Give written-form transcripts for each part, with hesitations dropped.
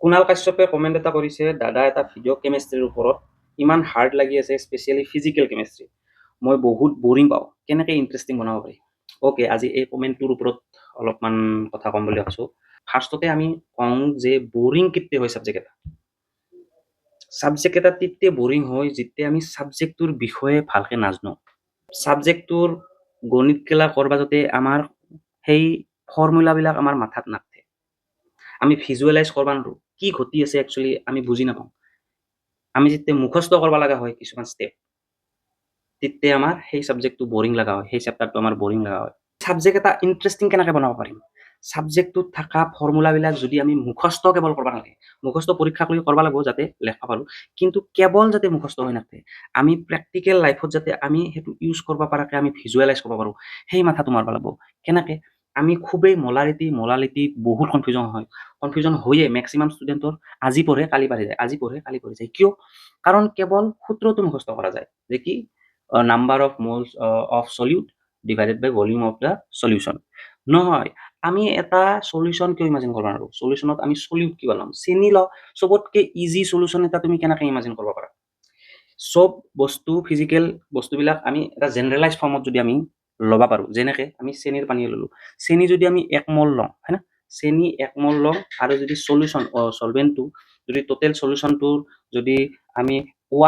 কুণাল কাশ্যপে কমেণ্ট এটা কৰিছে, দাদা এটা ভিডিঅ' কেমেষ্ট্ৰিৰ ওপৰত ইমান হাৰ্ড লাগি আছে, স্পেচিয়েলি ফিজিকেল কেমেষ্ট্ৰি, মই বহুত বৰিং পাওঁ, কেনেকৈ ইণ্টাৰেষ্টিং বনাব পাৰি। অ'কে, আজি এই কমেণ্টটোৰ ওপৰত অলপমান কথা ক'ম বুলি ভাবিছোঁ। ফাৰ্ষ্টতে আমি কওঁ যে বৰিং কেতিয়া হয় ছাবজেক্ট এটা। ছাবজেক্ট এটা তেতিয়া বৰিং হয় যেতিয়া আমি ছাবজেক্টটোৰ বিষয়ে ভালকৈ নাজানো। ছাবজেক্টটোৰ গণিত খেলা কৰবা যাতে আমাৰ সেই ফৰ্মুলাবিলাক আমাৰ মাথাত নাথাকে, আমি ভিজুৱেলাইজ কৰিব নোৱাৰোঁ, কি ঘটি আছে একচুৱেলি আমি বুজি নাপাওঁ। আমি যেতিয়া মুখস্থ কৰিব লগা হয় কিছুমান ষ্টেপ, তেতিয়া আমাৰ সেই ছাবজেক্টটো বৰিং লগা হয়, সেই চেপ্টাৰটো আমাৰ বৰিং লগা হয়। ছাবজেক্ট এটা ইণ্টাৰেষ্টিং কেনেকৈ বনাব পাৰিম? ছাবজেক্টটোত থকা ফৰ্মুলাবিলাক যদি আমি মুখস্থ কেৱল কৰিব নালাগে, মুখস্থ পৰীক্ষা কৰি কৰিব লাগিব যাতে লেখা পাৰোঁ, কিন্তু কেৱল যাতে মুখস্থ হৈ নাথাকে, আমি প্ৰেক্টিকেল লাইফত যাতে আমি সেইটো ইউজ কৰিব পৰাকৈ আমি ভিজুৱেলাইজ কৰিব পাৰোঁ, সেই মাথাটো মাৰিব লাগিব। কেনেকৈ? আমি খুবেই মলালিটিত বহুত কনফিউজন হয়ে মেক্সিমাম ষ্টুডেণ্টৰ। আজি পঢ়ে কালি পাহৰি যায়, আজি পঢ়ে কালি পাহৰি যায়। কিয়? কাৰণ কেৱল সূত্ৰটো মুখস্থ কৰা যায়, যে কি number of moles of solute divided by volume of the solution. নহয়, আমি এটা সলিউশ্যন কিয় ইমাজিন কৰিব নোৱাৰোঁ? সলিউশ্যনত আমি সলিউট কি বনাম? চেনি ল, চবতকৈ ইজি সলিউশ্যন এটা তুমি কেনেকৈ ইমাজিন কৰিব পাৰা? চব বস্তু ফিজিকেল বস্তুবিলাক আমি এটা জেনেৰেলাইজ ফৰ্মত যদি আমি ল'ব পাৰোঁ, যেনেকৈ আমি চেনিৰ পানী ল'লোঁ, চেনি যদি আমি 1 মল লওঁ, হয় না, চেনি 1 মল লওঁ আৰু যদি চলভেণ্টটো যদি টোটেল সলিউশ্যনটোৰ যদি আমি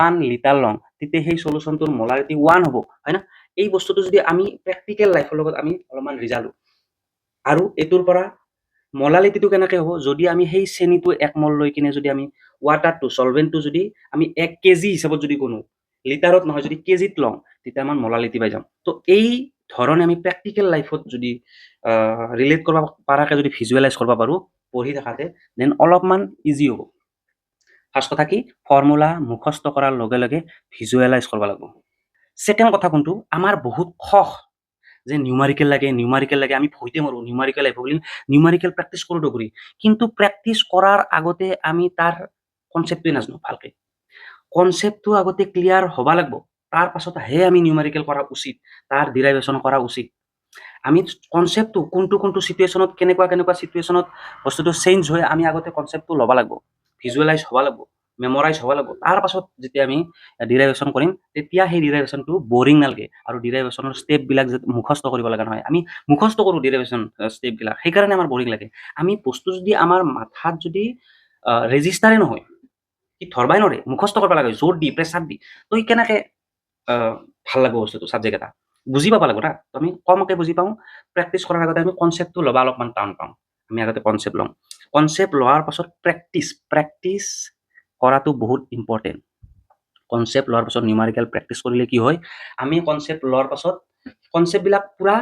1 লিটাৰ লওঁ, তেতিয়া সেই সলিউশ্যনটোৰ মলাৰিটি 1 হ'ব, হয় না। এই বস্তুটো যদি আমি প্ৰেক্টিকেল লাইফৰ লগত আমি অলপমান ৰিজালোঁ, আৰু এইটোৰ পৰা মলালিটিটো কেনেকৈ হ'ব? যদি আমি সেই চেনিটো 1 মল লৈ কিনে যদি আমি ৱাটাৰটো সলভেণ্টটো যদি আমি 1 কেজি হিচাপত যদি কোনো লিটাৰত নহয় যদি কেজিত লওঁ, তেতিয়া আমাৰ মলালিটি পাই যাম। তো এই ধৰণে আমি প্ৰেক্টিকেল লাইফত যদি ৰিলেট কৰিব পৰাকৈ যদি ভিজুৱেলাইজ কৰিব পাৰোঁ পঢ়ি থকাতে, দেন অলপমান ইজি হ'ব। ফাৰ্ষ্ট কথা কি? ফৰ্মুলা মুখস্থ কৰাৰ লগে লগে ভিজুৱেলাইজ কৰিব লাগিব। ছেকেণ্ড কথা কোনটো? আমাৰ বহুত খহ যে নিউমাৰিকেল লাগে, আমি ভয়তে মাৰোঁ, নিউমাৰিকেল আহিব বুলি নিউমাৰিকেল প্ৰেক্টিচ কৰোঁ ডগুৰি, কিন্তু প্ৰেক্টিচ কৰাৰ আগতে আমি তাৰ কনচেপ্টটোৱে নাজানো ভালকৈ। কনচেপ্টটো আগতে ক্লিয়াৰ হ'ব লাগিব, তাৰ পাছতহে আমি নিউমাৰিকেল কৰা উচিত, তাৰ ডিৰাইভেশ্যন কৰা উচিত। আমি কনচেপ্টটো কোনটো চিটুৱেশ্যনত কেনেকুৱা চিটুৱেশ্যনত বস্তুটো চেঞ্জ হয়, আমি আগতে কনচেপ্টটো ল'ব লাগিব, ভিজুৱেলাইজ হ'ব লাগিব, মেমৰাইজ হ'ব লাগিব। তাৰ পাছত যেতিয়া আমি ডিৰাইভেশ্যন কৰিম, তেতিয়া সেই ডিৰাইভেশ্যনটো বৰিং নালাগে, আৰু ডিৰাইভেশ্যনৰ ষ্টেপবিলাক যে মুখস্থ কৰিব লগা নহয়, আমি মুখস্থ কৰোঁ ডিৰাইভেশ্যন ষ্টেপবিলাক, সেইকাৰণে আমাৰ বৰিং লাগে। আমি বস্তু যদি আমাৰ মাথাত যদি ৰেজিষ্টাৰে নহয়, কি ধৰবাই নৰে, মুখস্থ কৰিব লাগে জোৰ দি, প্ৰেছাৰ দি, তো ই কেনেকৈ ভাল লাগিব বস্তুটো, ছাবজেক্ট এটা বুজি পাব লাগিব না। আমি কমকৈ বুজি পাওঁ, প্ৰেক্টিচ কৰাৰ আগতে আমি কনচেপ্টটো ল'বা অলপমান টান পাওঁ, আমি আগতে কনচেপ্ট লওঁ। কনচেপ্ট লোৱাৰ পাছত প্ৰেক্টিচ কৰাটো বহুত ইম্পৰ্টেণ্ট। কনচেপ্ট লোৱাৰ পাছত নিউমাৰিকেল প্ৰেক্টিচ কৰিলে কি হয়, আমি কনচেপ্ট লোৱাৰ পাছত কনচেপ্টবিলাক পূৰা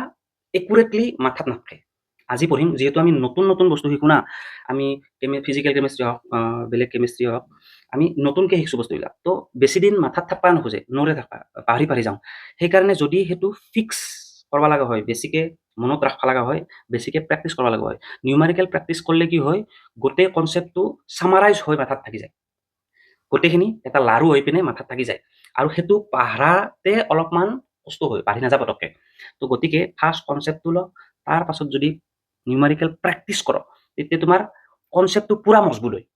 একুৰেটলি মাথাত নাথাকে। আজি পঢ়িম, যিহেতু আমি নতুন বস্তু শিকোঁ না, আমি ফিজিকেল কেমেষ্ট্ৰি হওক, বেলেগ কেমেষ্ট্ৰি হওক, আমি নতুনকৈ শিকছোঁ বস্তুবিলাক, তো বেছি দিন মাথাত থাকবা নোখোজে, নৰে থাকবা, পাহৰি যাওঁ। সেইকাৰণে যদি সেইটো ফিক্স কৰিব লগা হয়, বেছিকৈ মনত ৰাখবা লগা হয়, বেছিকৈ প্ৰেক্টিচ কৰিব লগা হয়। নিউমাৰিকেল প্ৰেক্টিচ কৰিলে কি হয়, গোটেই কনচেপ্টটো চামাৰাইজ হৈ মাথাত থাকি যায়, গোটেইখিনি এটা লাৰু হৈ পিনে মাথাত থাকি যায়, আৰু সেইটো পাহৰাতে অলপমান কষ্ট হয়, পাহৰি নাযাব পটককৈ। তো গতিকে ফাৰ্ষ্ট কনচেপ্টটো লওক, তাৰ পাছত যদি নিউমাৰিকেল প্ৰেক্টিচ কৰক, তেতিয়া তোমাৰ কনচেপ্টটো পূৰা মজবুত হয়,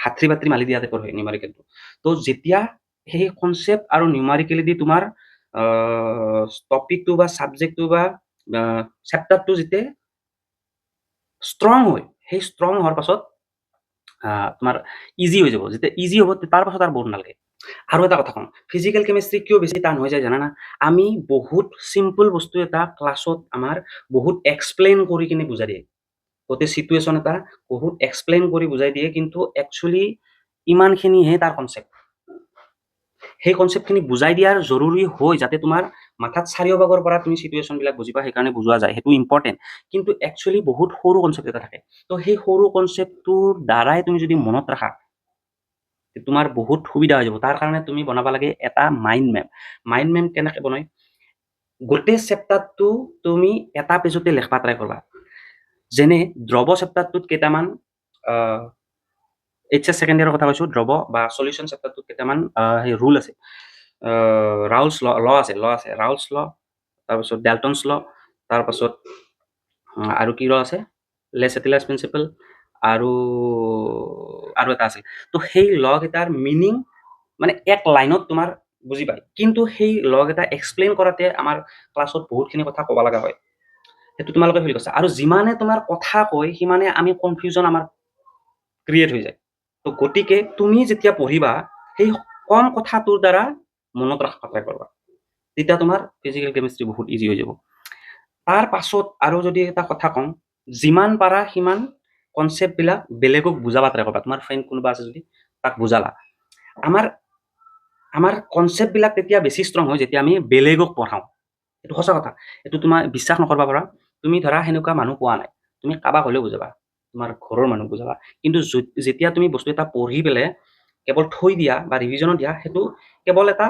হাতৰি বাতৰি মালি দিয়া টাইপৰ হয় নিউমাৰিকেলটো। তো যেতিয়া সেই কনচেপ্ট আৰু নিউমাৰিকেলেদি তোমাৰ টপিকটো বা ছাবজেক্টটো বা চেপ্টাৰটো যেতিয়া ষ্ট্ৰং হয়, সেই ষ্ট্ৰং হোৱাৰ পাছত তোমাৰ ইজি হৈ যাব। যেতিয়া ইজি হ'ব তাৰ পাছত আৰু বৰ নালাগে। আৰু এটা কথা কওঁ, ফিজিকেল কেমেষ্ট্ৰি কিয় বেছি টান হৈ যায় জানানা? আমি বহুত চিম্পল বস্তু এটা ক্লাছত আমাৰ বহুত এক্সপ্লেইন কৰি কিনে বুজাই দিয়ে, গোটেই চিটুৱেশ্যন এটা বহুত এক্সপ্লেইন কৰি বুজাই দিয়ে, কিন্তু একচুৱেলি ইমানখিনিহে তাৰ কনচেপ্ট। সেই কনচেপ্টখিনি বুজাই দিয়াৰ জৰুৰী হয়, যাতে তোমাৰ মাথাত চাৰিওভাগৰ পৰা তুমি চিটুৱেশ্যনবিলাক বুজি পা, সেইকাৰণে বুজোৱা যায়, সেইটো ইম্পৰ্টেণ্ট। কিন্তু একচুৱেলি বহুত সৰু কনচেপ্ট এটা থাকে, তো সেই সৰু কনচেপ্টটোৰ দ্বাৰাই তুমি যদি মনত ৰাখা, তোমাৰ বহুত সুবিধা হৈ যাব। তাৰ কাৰণে তুমি বনাব লাগে এটা মাইণ্ড মেপ। মাইণ্ড মেপ কেনেকৈ বনায়? গোটেই চেপ্টাৰটো তুমি এটা পেজতে লিখবা ট্ৰাই কৰবা। যেনে দ্ৰৱ চেপ্টাৰটোত কেইটামান HS ছেকেণ্ড ইয়াৰৰ কথা কৈছোঁ, দ্ৰৱ বা সলিউশ্যন চেপ্টাৰটোত কেইটামান সেই ৰুল আছে, ৰাউলছ ল আছে, ৰাউলছ ল, তাৰপাছত ডেল্টনছ ল, তাৰপাছত আৰু কি ল আছে, লেছ এটিলাছ প্ৰিন্সিপল, আৰু আৰু এটা আছিল। তো সেই লগ এটাৰ মিনিং মানে এক লাইনত তোমাৰ বুজি পায়, কিন্তু সেই লগ এটা এক্সপ্লেইন কৰাতে আমাৰ ক্লাছত বহুতখিনি কথা ক'ব লগা হয়। সেইটো তোমালোকে ফিল কৰিছা। আৰু যিমানে তোমাৰ কথা কয় সিমানে আমি কনফিউজন আমাৰ ক্ৰিয়েট হৈ যায়। তো গতিকে তুমি যেতিয়া পঢ়িবা সেই কম কথাটোৰ দ্বাৰা মনত ৰাখিব ট্ৰাই কৰিবা, তেতিয়া তোমাৰ ফিজিকেল কেমিষ্ট্ৰি বহুত ইজি হৈ যাব। তাৰ পাছত আৰু যদি এটা কথা কওঁ, যিমান পাৰা সিমান কনচেপ্টবিলাক বেলেগক বুজাব ট্ৰাই কৰিবা। তোমাৰ ফ্ৰেণ্ড কোনোবা আছে যদি তাক বুজালা। আমাৰ আমাৰ কনচেপ্টবিলাক তেতিয়া বেছি ষ্ট্ৰং হয় যেতিয়া আমি বেলেগক পঢ়াওঁ। এইটো সঁচা কথা। এইটো তোমাৰ বিশ্বাস নকৰিবা পাৰা। তুমি ধৰা সেনেকুৱা মানুহ পোৱা নাই। তুমি কাৰোবাক হ'লেও বুজাবা। তোমাৰ ঘৰৰ মানুহক বুজাবা। কিন্তু যেতিয়া তুমি বস্তু এটা পঢ়ি পেলাই কেৱল থৈ দিয়া বা ৰিভিজনত দিয়া, সেইটো কেৱল এটা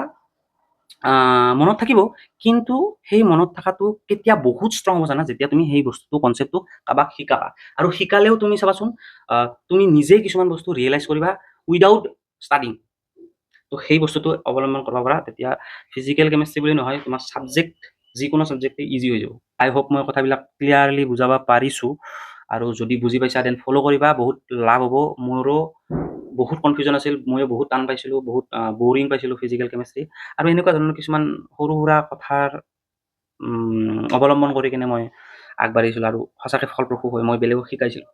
মনত থাকিব, কিন্তু সেই মনত থকাটো কেতিয়া বহুত ষ্ট্ৰং হ'ব জানা, যেতিয়া তুমি সেই বস্তুটো কনচেপ্টটো কাৰোবাক শিকাবা। আৰু শিকালেও তুমি চাবাচোন তুমি নিজেই কিছুমান বস্তু ৰিয়েলাইজ কৰিবা উইদাউট ষ্টাডিং। তো সেই বস্তুটো অৱলম্বন কৰিব পাৰা, তেতিয়া ফিজিকেল কেমিষ্ট্ৰি বুলি নহয়, তোমাৰ ছাবজেক্ট যিকোনো ছাবজেক্টেই ইজি হৈ যাব। আই হোপ মই কথাবিলাক ক্লিয়াৰলি বুজাব পাৰিছোঁ। আৰু যদি বুজি পাইছা দেন ফ'ল' কৰিবা, বহুত লাভ হ'ব। মোৰো বহুত কনফিউজন আছিল, ময়ো বহুত টান পাইছিলোঁ, বহুত বৰিং পাইছিলোঁ ফিজিকেল কেমিষ্ট্ৰি। আৰু এনেকুৱা ধৰণৰ কিছুমান সৰু সুৰা কথাৰ অৱলম্বন কৰি কিনে মই আগবাঢ়িছিলোঁ আৰু সঁচাকৈ ফলপ্ৰসূ হৈ মই বেলেগক শিকাইছিলোঁ।